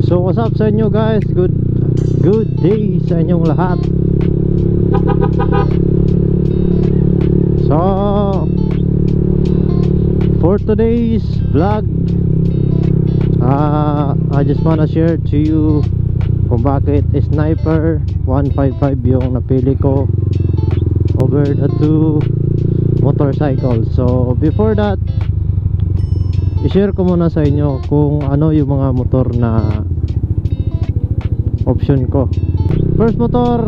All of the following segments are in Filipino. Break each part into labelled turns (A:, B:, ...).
A: So what's up sa inyo guys? Good day sa inyong lahat. So for today's vlog, I just wanna share to you kung bakit Sniper 155 yung napili ko over the two motorcycles. So before that, i-share ko muna sa inyo kung ano yung mga motor na option ko. First motor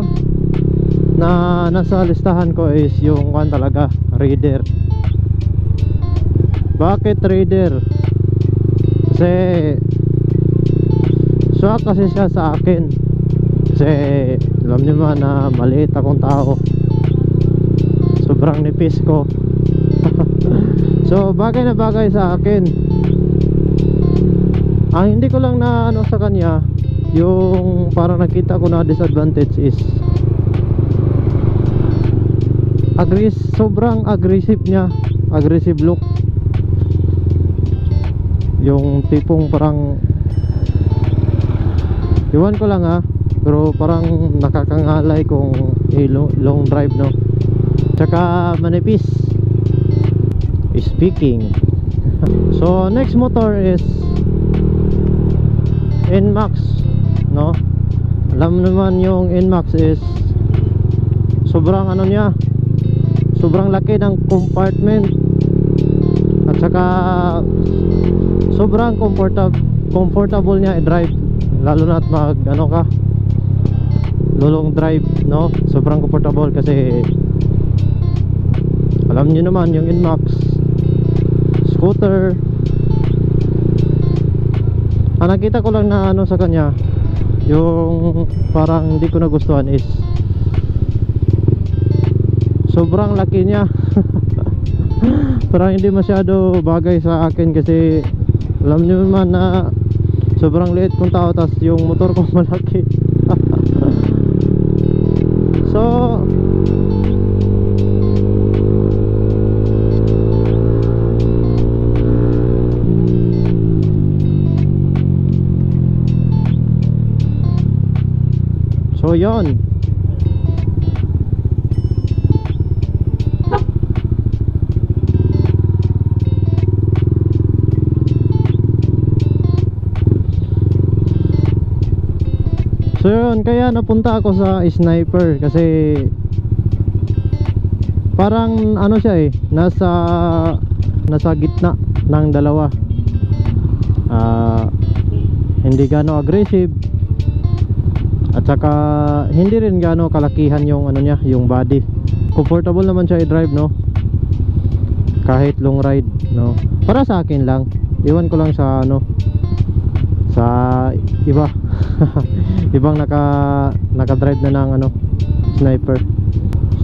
A: na nasa listahan ko is yung one talaga, Raider. Bakit Raider? Kasi swak kasi siya sa akin. Kasi alam niyo man na maliit akong tao, sobrang nipis ko. So bagay na bagay sa akin. Ang hindi ko lang na ano sa kanya, yung parang nakita ko na disadvantage is sobrang aggressive niya, aggressive look. Yung tipong parang iwan ko lang pero parang nakakangalay kung long drive, no? Tsaka manipis speaking. So next motor is NMAX, no? Alam naman yung NMAX is sobrang ano niya, sobrang laki ng compartment, at saka sobrang comfortable niya i-drive, lalo na at mag ano ka, lulong drive, no? Sobrang comfortable kasi alam niyo naman yung NMAX scooter. Nakita ko lang na ano sa kanya, yung parang hindi ko nagustuhan is sobrang laki niya. Parang hindi masyado bagay sa akin kasi alam niyo naman na sobrang liit kong tao, tas yung motor ko malaki. So yon. So yun, kaya napunta ako sa Sniper kasi parang ano siya nasa gitna ng dalawa. Hindi gano aggressive, at saka hindi rin gaano kalakihan yung ano niya, yung body. Comfortable naman siya i-drive, no? Kahit long ride, no? Para sa akin lang. Iwan ko lang sa ano, sa iba. Ibang naka-drive na ng ano, Sniper.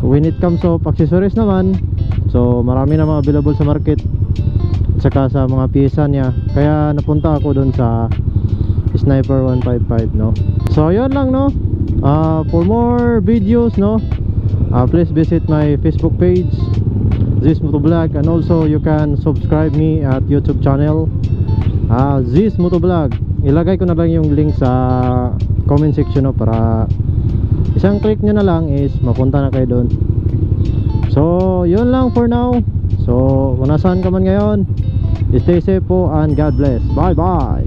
A: So when it comes to accessories naman, so marami na mga available sa market, at saka sa mga piyesa niya. Kaya napunta ako dun sa Sniper 155, no? So yun lang, no? For more videos, no, please visit my Facebook page, Ziz Motovlog, and also you can subscribe me at YouTube channel, Ziz Motovlog. Ilagay ko na lang yung link sa comment section, no, para isang click nyo na lang is mapunta na kayo doon. So yun lang for now. So kung nasaan ka man ngayon, stay safe po and God bless. Bye bye.